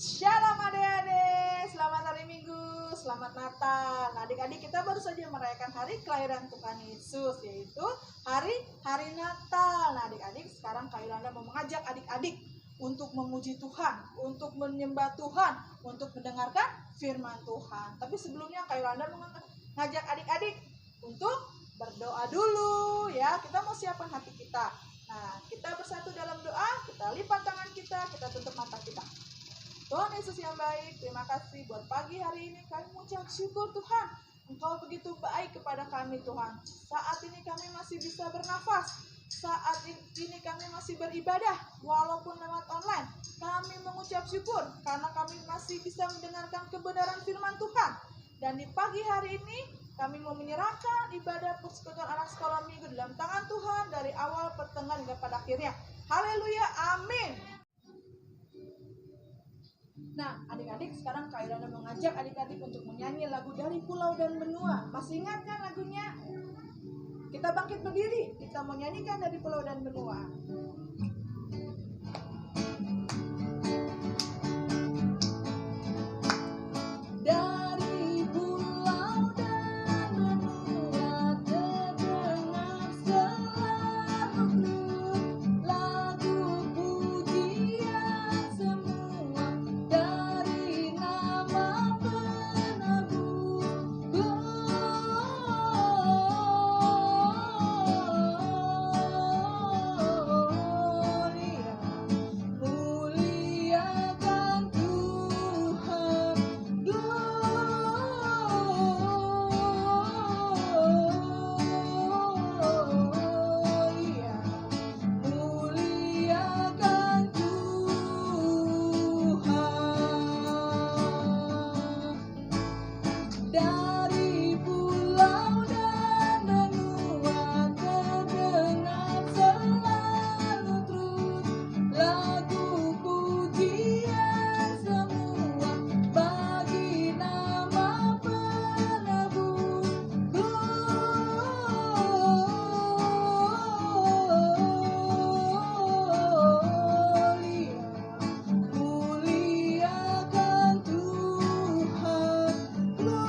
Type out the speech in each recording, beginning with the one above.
Shalom adik-adik, selamat hari Minggu, selamat Natal. Nah, adik-adik, kita baru saja merayakan hari kelahiran Tuhan Yesus, yaitu hari Natal. Nah, adik-adik, sekarang Kak Yolanda mau mengajak adik-adik untuk memuji Tuhan, untuk menyembah Tuhan, untuk mendengarkan firman Tuhan. Tapi sebelumnya Kak Yolanda mengajak adik-adik untuk berdoa dulu ya. Kita mau siapkan hati kita. Nah, kita bersatu dalam doa, kita lipat tangan kita tutup mata kita. Tuhan Yesus yang baik, terima kasih buat pagi hari ini. Kami mengucap syukur Tuhan, Engkau begitu baik kepada kami Tuhan. Saat ini kami masih bisa bernafas, saat ini kami masih beribadah walaupun lewat online. Kami mengucap syukur karena kami masih bisa mendengarkan kebenaran firman Tuhan. Dan di pagi hari ini kami mau menyerahkan ibadah persekutuan anak sekolah minggu dalam tangan Tuhan dari awal, pertengahan hingga pada akhirnya. Haleluya, amin. Nah, adik-adik, sekarang Kak Yolanda mengajak adik-adik untuk menyanyi lagu Dari Pulau dan Benua. Masih ingat kan lagunya? Kita bangkit berdiri, kita mau nyanyikan Dari Pulau dan Benua. Dari pulau dan benua terdengar selalu lagu pujian semua dari nama penebus Gloria. Muliakan Tuhan, Gloria. Muliakan Tuhan. Dari pulau dan benua terdengar selalu terus lagu pujian semua bagi nama penebus Gloria. Muliakan Tuhan, Gloria.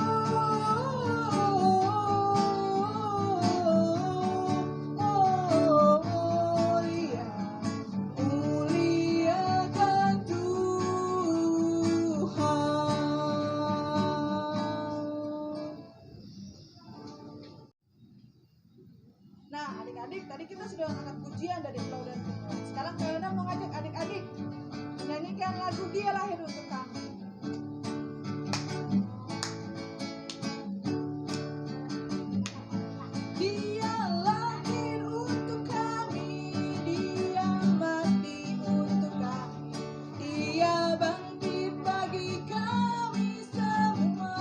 Muliakan Tuhan. Nah, adik-adik, tadi kita sudah angkat pujian dari pulau dan benua. Sekarang Kak Yolanda mau ngajak adik-adik menyanyikan lagu Dia Lahir Untuk Kami. Dia lahir untuk kami, Dia mati untuk kami, Dia bangkit bagi kami semua.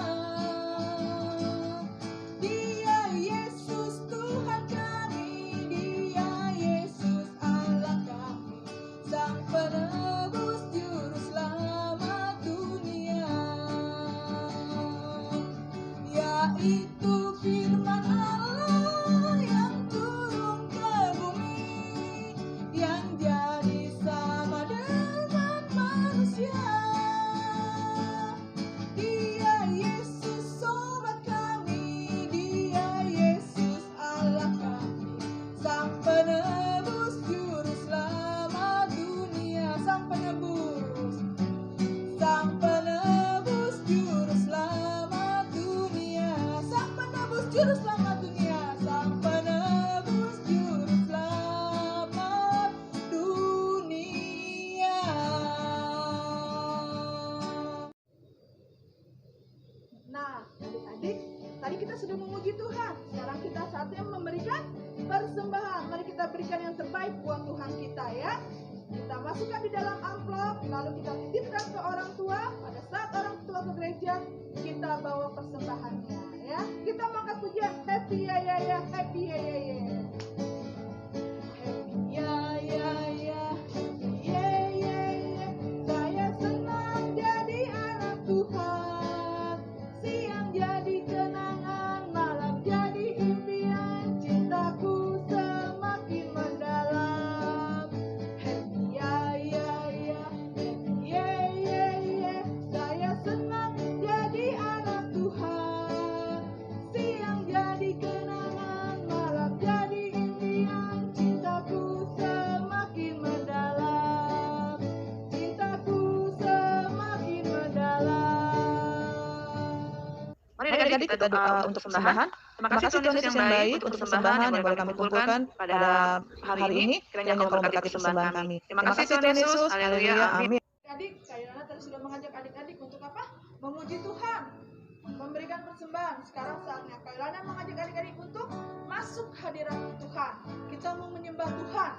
Dia Yesus Tuhan kami, Dia Yesus Allah kami, Sang Penebus Juru Selamat dunia. Yaitu firman Allah yang turun ke bumi, yang jadi sama dengan manusia. Dia Yesus sobat kami, Dia Yesus Allah kami, Sang Penebus Juru Selamat dunia. Sang Penebus, Sang Penebus Juru Selamat dunia, Sang Penebus Juru Selamat dunia, Sang Penebus Juru Selamat dunia. Nah, adik-adik, tadi kita sudah memuji Tuhan. Sekarang kita saatnya memberikan persembahan. Mari kita berikan yang terbaik buat Tuhan kita ya. Kita masukkan di dalam amplop, lalu kita titipkan ke orang tua. Pada saat orang tua ke gereja, kita bawa persembahannya ya. Kita mengangkat pujian happy ya ya ya, happy ya ya ya. Happy ya ya ya, happy ya ya ya. Saya senang jadi anak Tuhan. Siang jadi kenangan, malam jadi impian, cintaku semakin mendalam. Happy ya ya ya, happy ya ya ya. adik-adik kita doa untuk persembahan. Terima kasih Tuhan Yesus yang baik untuk persembahan yang boleh kami kumpulkan pada hari ini. Kiranya Kau memberkati persembahan kami. Terima kasih Tuhan Yesus. Haleluya. Amin. Adik, Kak tadi sudah mengajak adik-adik untuk apa? Memuji Tuhan, memberikan persembahan. Sekarang saatnya Kak Ilana mengajak adik-adik untuk masuk hadirat Tuhan. Kita mau menyembah Tuhan,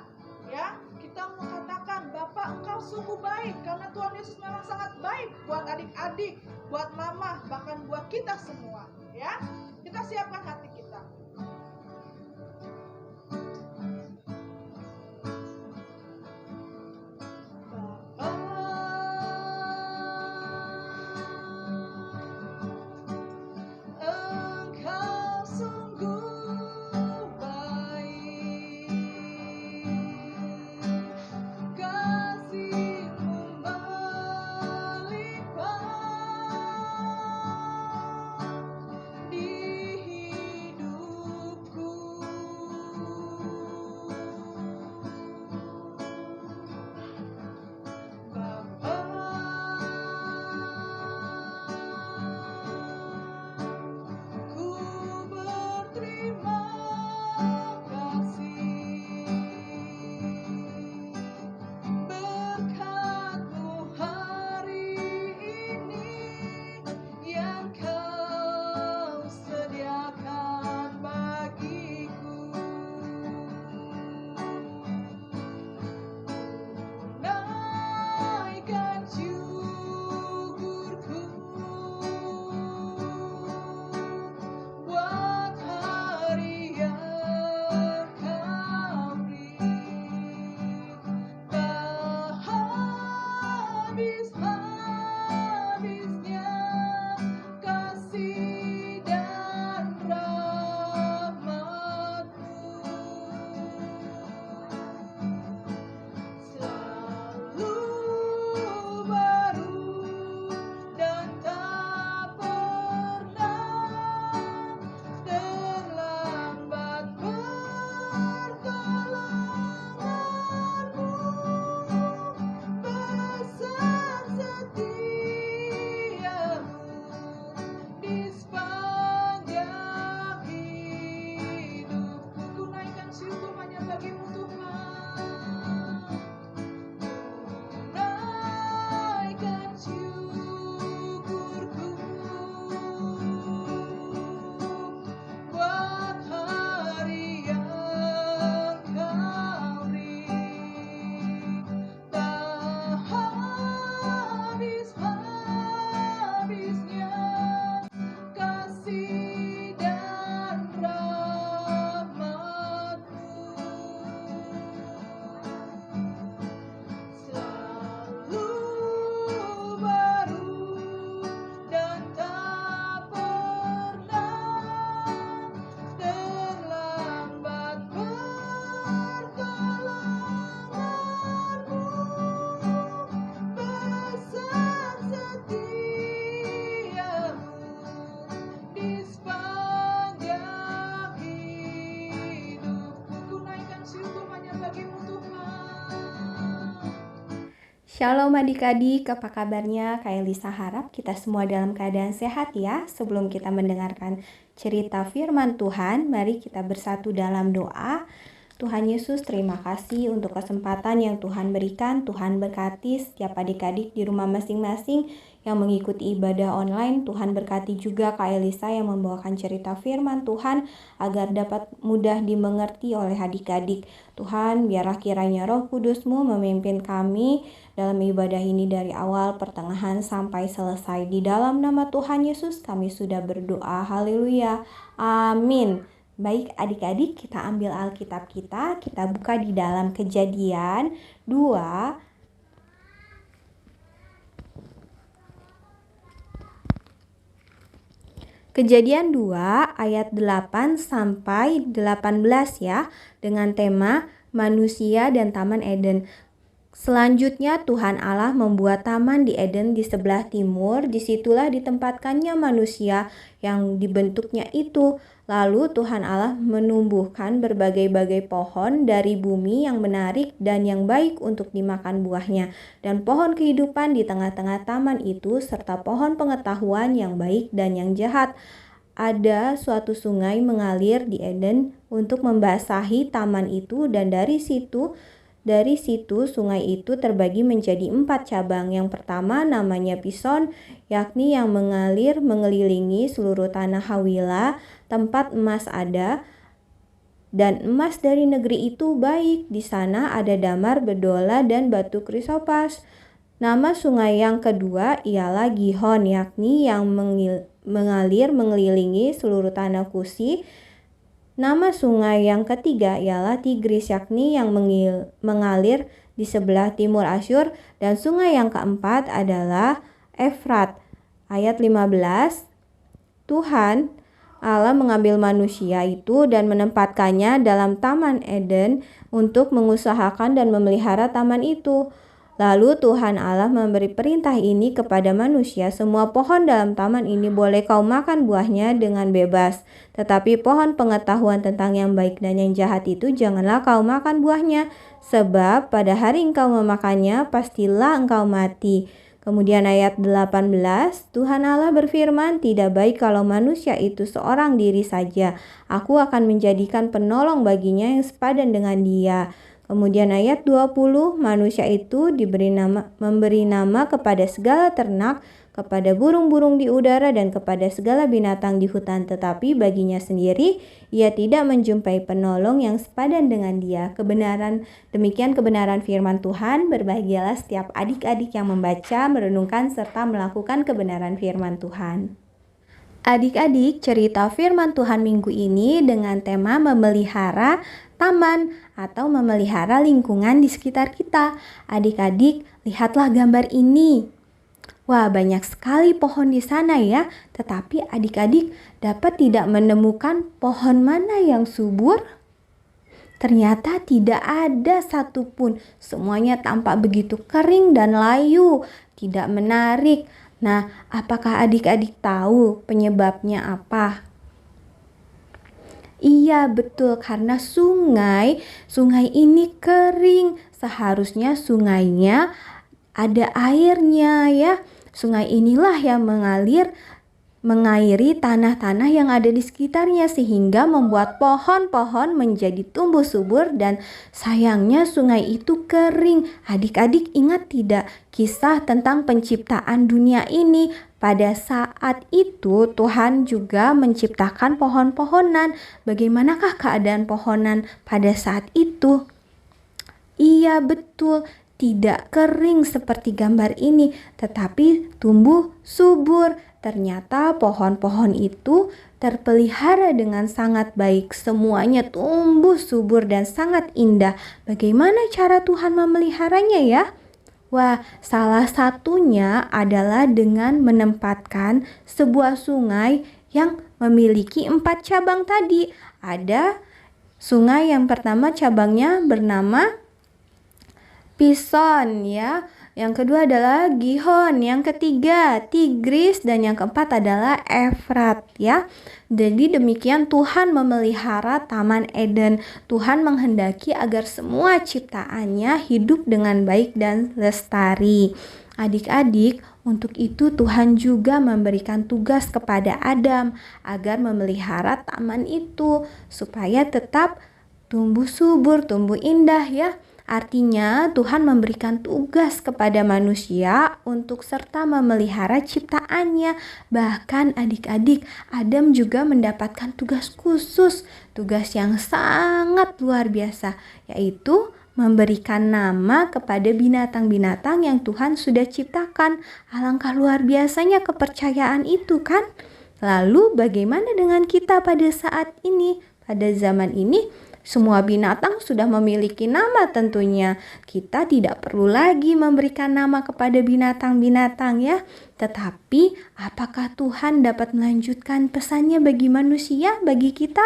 ya. Kita mau katakan, Bapak Engkau sungguh baik, karena Tuhan Yesus memang sangat baik buat adik-adik, buat mama, bahkan buat kita semua, ya. Kita siapkan hati kita. Shalom adik-adik, apa kabarnya? Kak Elisa harap kita semua dalam keadaan sehat ya. Sebelum kita mendengarkan cerita firman Tuhan, mari kita bersatu dalam doa. Tuhan Yesus, terima kasih untuk kesempatan yang Tuhan berikan. Tuhan berkati setiap adik-adik di rumah masing-masing yang mengikuti ibadah online. Tuhan berkati juga Kak Elisa yang membawakan cerita firman Tuhan agar dapat mudah dimengerti oleh adik-adik. Tuhan, biarlah kiranya Roh Kudus-Mu memimpin kami dalam ibadah ini dari awal, pertengahan, sampai selesai. Di dalam nama Tuhan Yesus kami sudah berdoa. Haleluya. Amin. Baik adik-adik, kita ambil Alkitab kita buka di dalam Kejadian 2 Kejadian 2 ayat 8 sampai 18 ya, dengan tema manusia dan Taman Eden. Selanjutnya Tuhan Allah membuat taman di Eden di sebelah timur. Disitulah ditempatkannya manusia yang dibentuknya itu. Lalu Tuhan Allah menumbuhkan berbagai-bagai pohon dari bumi yang menarik dan yang baik untuk dimakan buahnya. Dan pohon kehidupan di tengah-tengah taman itu serta pohon pengetahuan yang baik dan yang jahat. ada suatu sungai mengalir di Eden untuk membasahi taman itu, dan dari situ sungai itu terbagi menjadi 4 cabang. Yang pertama namanya Pison, yakni yang mengalir mengelilingi seluruh tanah Hawila, tempat emas ada, dan emas dari negeri itu baik. Di sana ada damar, bedola, dan batu krisopas. Nama sungai yang kedua ialah Gihon, yakni yang mengalir mengelilingi seluruh tanah Kusi. Nama sungai yang ketiga ialah Tigris, yakni yang mengalir di sebelah timur Asyur. Dan sungai yang keempat adalah Efrat. Ayat 15, Tuhan Allah mengambil manusia itu dan menempatkannya dalam Taman Eden untuk mengusahakan dan memelihara taman itu. Lalu Tuhan Allah memberi perintah ini kepada manusia, semua pohon dalam taman ini boleh kau makan buahnya dengan bebas. Tetapi pohon pengetahuan tentang yang baik dan yang jahat itu janganlah kau makan buahnya. Sebab pada hari engkau memakannya, pastilah engkau mati. Kemudian ayat 18, Tuhan Allah berfirman, tidak baik kalau manusia itu seorang diri saja. Aku akan menjadikan penolong baginya yang sepadan dengan dia. Kemudian ayat 20, manusia itu memberi nama kepada segala ternak, kepada burung-burung di udara, dan kepada segala binatang di hutan. Tetapi baginya sendiri, ia tidak menjumpai penolong yang sepadan dengan dia. Demikian kebenaran firman Tuhan. Berbahagialah setiap adik-adik yang membaca, merenungkan, serta melakukan kebenaran firman Tuhan. Adik-adik, cerita firman Tuhan minggu ini dengan tema memelihara taman atau memelihara lingkungan di sekitar kita. Adik-adik, lihatlah gambar ini. Wah, banyak sekali pohon di sana ya. Tetapi adik-adik dapat tidak menemukan pohon mana yang subur? Ternyata tidak ada satupun. Semuanya tampak begitu kering dan layu, tidak menarik. Nah, apakah adik-adik tahu penyebabnya apa? Iya, betul, karena sungai ini kering. Seharusnya sungainya ada airnya ya. Sungai inilah yang mengairi tanah-tanah yang ada di sekitarnya sehingga membuat pohon-pohon menjadi tumbuh subur, dan sayangnya sungai itu kering. Adik-adik ingat tidak kisah tentang penciptaan dunia ini? Pada saat itu Tuhan juga menciptakan pohon-pohonan. Bagaimanakah keadaan pohonan pada saat itu? Iya, betul. Tidak kering seperti gambar ini, tetapi tumbuh subur. Ternyata pohon-pohon itu terpelihara dengan sangat baik. Semuanya tumbuh subur dan sangat indah. Bagaimana cara Tuhan memeliharanya ya? Wah, salah satunya adalah dengan menempatkan sebuah sungai yang memiliki 4 cabang tadi. Ada sungai yang pertama, cabangnya bernama Pison ya. Yang kedua adalah Gihon, yang ketiga Tigris, dan yang keempat adalah Efrat ya. Jadi demikian Tuhan memelihara Taman Eden. Tuhan menghendaki agar semua ciptaannya hidup dengan baik dan lestari. Adik-adik, untuk itu Tuhan juga memberikan tugas kepada Adam agar memelihara taman itu supaya tetap tumbuh subur, tumbuh indah ya. Artinya Tuhan memberikan tugas kepada manusia untuk serta memelihara ciptaannya. Bahkan adik-adik, Adam juga mendapatkan tugas khusus, tugas yang sangat luar biasa, yaitu memberikan nama kepada binatang-binatang yang Tuhan sudah ciptakan. Alangkah luar biasanya kepercayaan itu kan? Lalu bagaimana dengan kita pada saat ini? Pada zaman ini semua binatang sudah memiliki nama tentunya. Kita tidak perlu lagi memberikan nama kepada binatang-binatang ya. Tetapi apakah Tuhan dapat melanjutkan pesannya bagi manusia, bagi kita?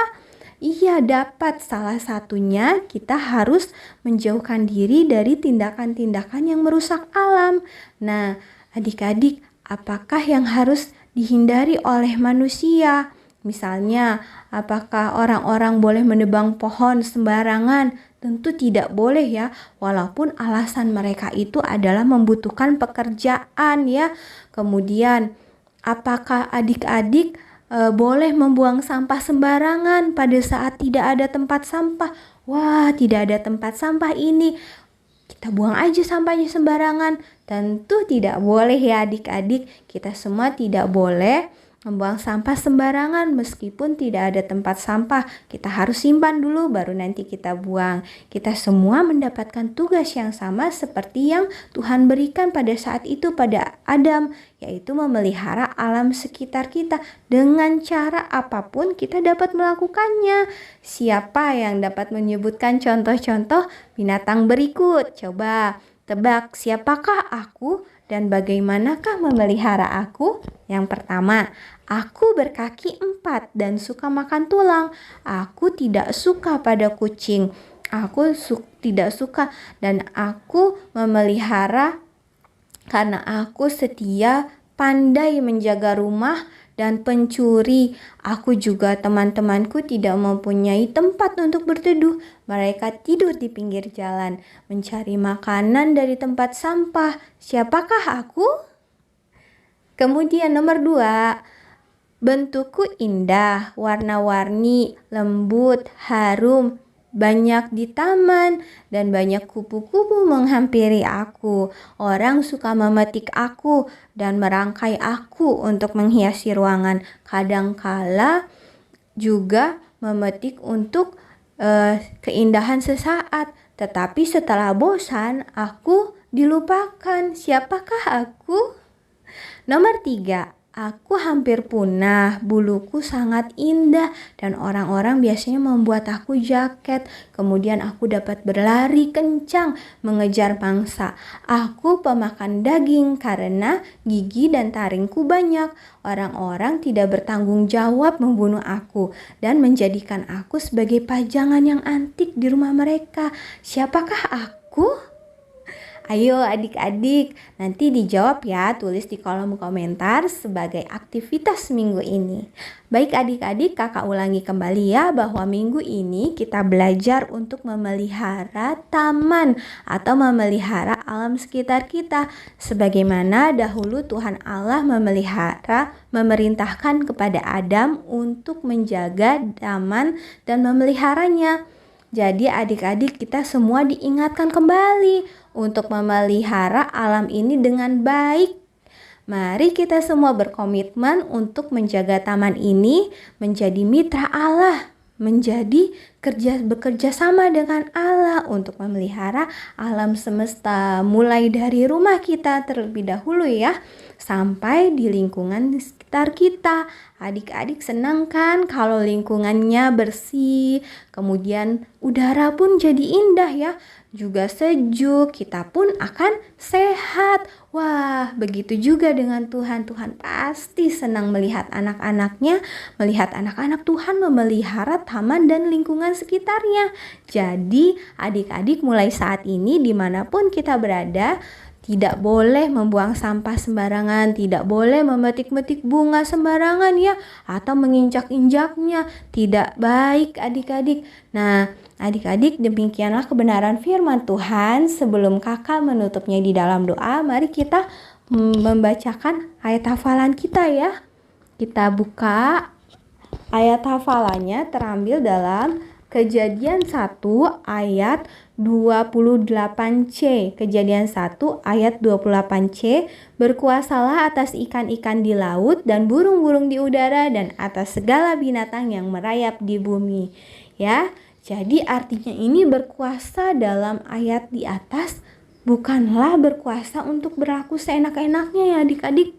Iya, dapat. Salah satunya kita harus menjauhkan diri dari tindakan-tindakan yang merusak alam. Nah, adik-adik, apakah yang harus dihindari oleh manusia? Misalnya, apakah orang-orang boleh menebang pohon sembarangan? Tentu tidak boleh ya, walaupun alasan mereka itu adalah membutuhkan pekerjaan ya. Kemudian, apakah adik-adik boleh membuang sampah sembarangan pada saat tidak ada tempat sampah. Wah, tidak ada tempat sampah ini, kita buang aja sampahnya sembarangan. Tentu tidak boleh ya adik-adik, kita semua tidak boleh membuang sampah sembarangan meskipun tidak ada tempat sampah. Kita harus simpan dulu baru nanti kita buang. Kita semua mendapatkan tugas yang sama seperti yang Tuhan berikan pada saat itu pada Adam, yaitu memelihara alam sekitar kita. Dengan cara apapun kita dapat melakukannya. Siapa yang dapat menyebutkan contoh-contoh binatang berikut? Coba tebak, siapakah aku dan bagaimanakah memelihara aku? Yang pertama, aku berkaki 4 dan suka makan tulang. Aku tidak suka pada kucing. Aku tidak suka dan aku memelihara karena aku setia, pandai menjaga rumah dan pencuri. Aku juga teman-temanku tidak mempunyai tempat untuk berteduh. Mereka tidur di pinggir jalan, mencari makanan dari tempat sampah. Siapakah aku? Kemudian nomor 2, bentukku indah, warna-warni, lembut, harum, banyak di taman, dan banyak kupu-kupu menghampiri aku. Orang suka memetik aku dan merangkai aku untuk menghiasi ruangan. Kadangkala juga memetik untuk keindahan sesaat. Tetapi setelah bosan, aku dilupakan. Siapakah aku? Nomor 3, aku hampir punah, buluku sangat indah dan orang-orang biasanya membuat aku jaket. Kemudian aku dapat berlari kencang mengejar mangsa. Aku pemakan daging karena gigi dan taringku banyak. Orang-orang tidak bertanggung jawab membunuh aku dan menjadikan aku sebagai pajangan yang antik di rumah mereka. Siapakah aku? Ayo adik-adik, nanti dijawab ya, tulis di kolom komentar sebagai aktivitas minggu ini. Baik adik-adik, kakak ulangi kembali ya bahwa minggu ini kita belajar untuk memelihara taman atau memelihara alam sekitar kita. Sebagaimana dahulu Tuhan Allah memerintahkan kepada Adam untuk menjaga taman dan memeliharanya. Jadi adik-adik kita semua diingatkan kembali untuk memelihara alam ini dengan baik. Mari kita semua berkomitmen untuk menjaga taman ini menjadi mitra Allah, bekerja sama dengan Allah untuk memelihara alam semesta, mulai dari rumah kita terlebih dahulu ya, sampai di lingkungan di sekitar kita. Adik-adik senang kan kalau lingkungannya bersih, kemudian udara pun jadi indah ya, juga sejuk, kita pun akan sehat. Wah, begitu juga dengan Tuhan. Tuhan pasti senang melihat anak-anaknya, melihat anak-anak Tuhan memelihara taman dan lingkungan sekitarnya. Jadi adik-adik mulai saat ini dimanapun kita berada, tidak boleh membuang sampah sembarangan, tidak boleh memetik-metik bunga sembarangan ya, atau menginjak-injaknya. Tidak baik adik-adik. Nah, adik-adik, demikianlah kebenaran firman Tuhan. Sebelum kakak menutupnya di dalam doa, mari kita membacakan ayat hafalan kita ya. Kita buka ayat hafalannya terambil dalam Kejadian 1 ayat 28C. Kejadian 1 ayat 28C. Berkuasalah atas ikan-ikan di laut dan burung-burung di udara dan atas segala binatang yang merayap di bumi. Ya, jadi artinya ini berkuasa dalam ayat di atas bukanlah berkuasa untuk berlaku seenak-enaknya ya adik-adik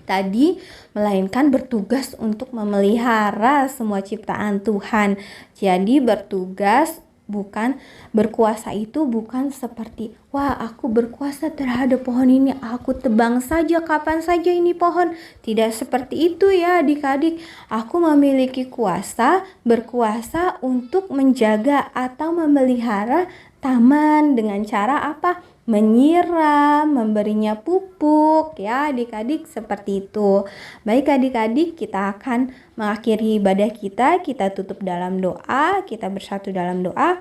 tadi, melainkan bertugas untuk memelihara semua ciptaan Tuhan. Jadi bertugas bukan berkuasa itu bukan seperti wah aku berkuasa terhadap pohon ini, aku tebang saja kapan saja ini pohon. Tidak seperti itu ya adik-adik. Aku memiliki kuasa, berkuasa untuk menjaga atau memelihara taman dengan cara apa? Menyiram, memberinya pupuk ya adik-adik, seperti itu. Baik adik-adik, kita akan mengakhiri ibadah kita tutup dalam doa, kita bersatu dalam doa.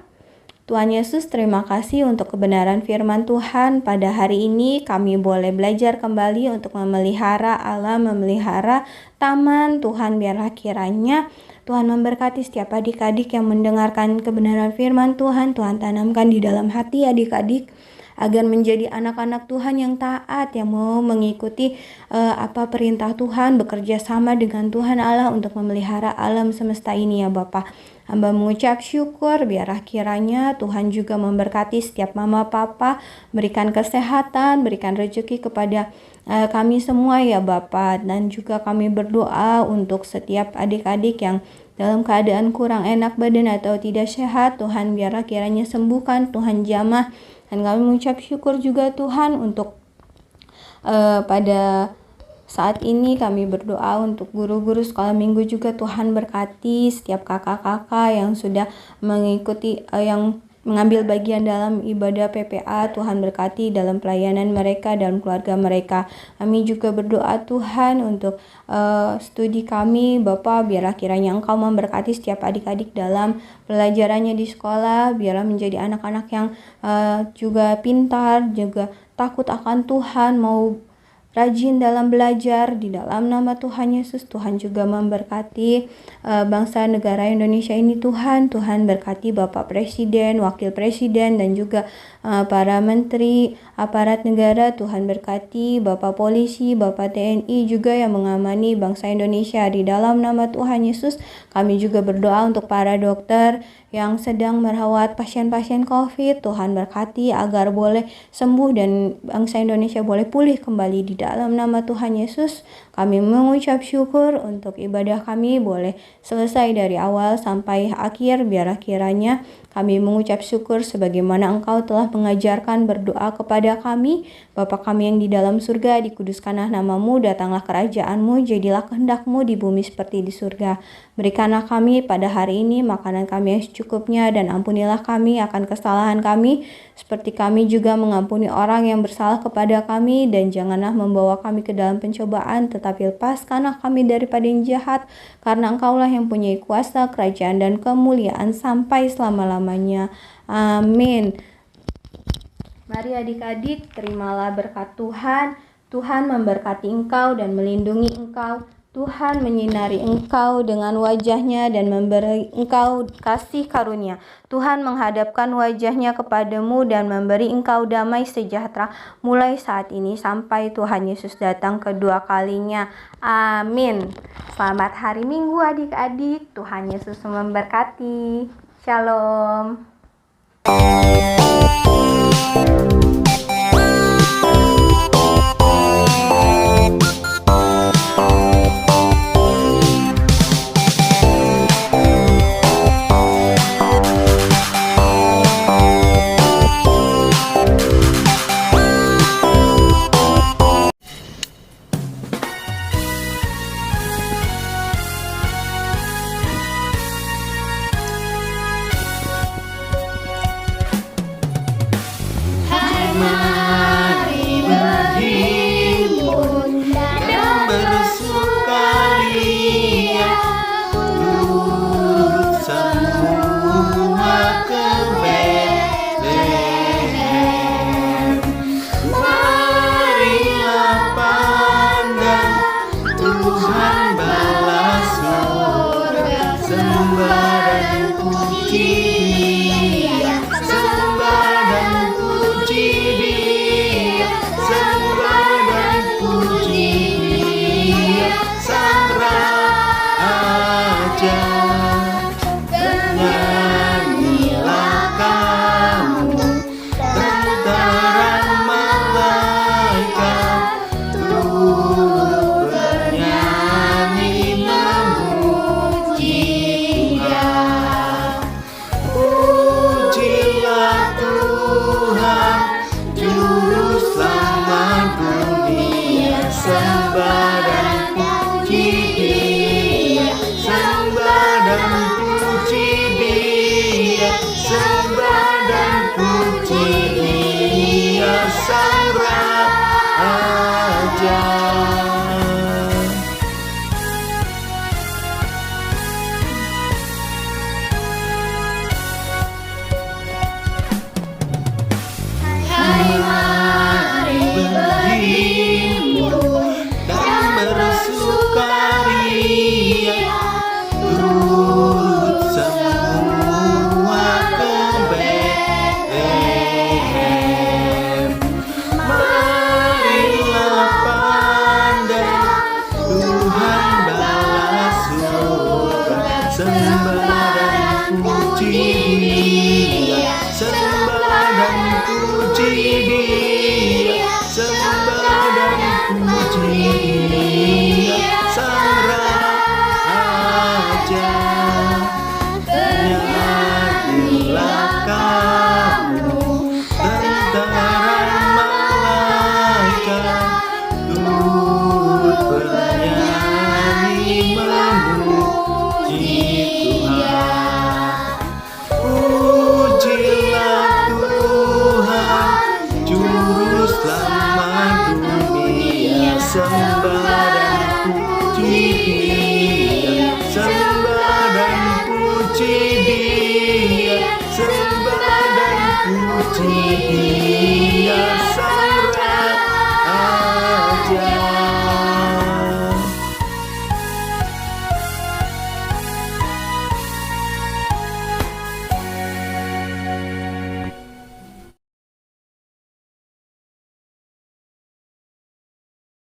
Tuhan Yesus, terima kasih untuk kebenaran firman Tuhan. Pada hari ini kami boleh belajar kembali untuk memelihara alam, memelihara taman. Tuhan, biarlah kiranya Tuhan memberkati setiap adik-adik yang mendengarkan kebenaran firman Tuhan. Tuhan tanamkan di dalam hati adik-adik agar menjadi anak-anak Tuhan yang taat, yang mau mengikuti apa perintah Tuhan, bekerja sama dengan Tuhan Allah untuk memelihara alam semesta ini ya Bapak. Hamba mengucap syukur, biarlah kiranya Tuhan juga memberkati setiap mama papa, berikan kesehatan, berikan rezeki kepada kami semua ya Bapak. Dan juga kami berdoa untuk setiap adik-adik yang dalam keadaan kurang enak badan atau tidak sehat, Tuhan biarlah kiranya sembuhkan, Tuhan jamah. Dan kami mengucap syukur juga Tuhan untuk pada saat ini kami berdoa untuk guru-guru sekolah minggu juga. Tuhan berkati setiap kakak-kakak yang sudah mengikuti yang mengambil bagian dalam ibadah PPA. Tuhan berkati dalam pelayanan mereka, dalam keluarga mereka. Kami juga berdoa Tuhan untuk studi kami. Bapak, biarlah kiranya Engkau memberkati setiap adik-adik dalam pelajarannya di sekolah. Biarlah menjadi anak-anak yang juga pintar, juga takut akan Tuhan, mau rajin dalam belajar. Di dalam nama Tuhan Yesus, Tuhan juga memberkati bangsa negara Indonesia ini Tuhan. Tuhan berkati Bapak Presiden, Wakil Presiden, dan juga para menteri, aparat negara. Tuhan berkati Bapak Polisi, Bapak TNI juga yang mengamani bangsa Indonesia. Di dalam nama Tuhan Yesus, kami juga berdoa untuk para dokter yang sedang merawat pasien-pasien COVID. Tuhan berkati agar boleh sembuh dan bangsa Indonesia boleh pulih kembali. Di dalam nama Tuhan Yesus, kami mengucap syukur untuk ibadah kami boleh selesai dari awal sampai akhir. Biarlah kiranya kami mengucap syukur sebagaimana Engkau telah mengajarkan berdoa kepada kami. Bapa kami yang di dalam surga, dikuduskanlah nama-Mu, datanglah kerajaan-Mu, jadilah kehendak-Mu di bumi seperti di surga. Berikanlah kami pada hari ini makanan kami yang secukupnya, dan ampunilah kami akan kesalahan kami, seperti kami juga mengampuni orang yang bersalah kepada kami. Dan janganlah membawa kami ke dalam pencobaan, tetapi lepaskanlah kami daripada yang jahat, karena Engkaulah yang punya kuasa, kerajaan, dan kemuliaan sampai selama-lamanya. Amin. Mari adik-adik, terimalah berkat Tuhan. Tuhan memberkati engkau dan melindungi engkau. Tuhan menyinari engkau dengan wajah-Nya dan memberi engkau kasih karunia. Tuhan menghadapkan wajah-Nya kepadamu dan memberi engkau damai sejahtera mulai saat ini sampai Tuhan Yesus datang kedua kalinya. Amin. Selamat hari Minggu adik-adik. Tuhan Yesus memberkati. Shalom. dia sang raja. Nyanyilah kamu tentara malaikat, turut bernyanyi memuji Tuhan. Pujilah Tuhan, Juru Selamat dunia, sembah dan puji Dia, sembah dan puji Dia, sembah dan puji Dia.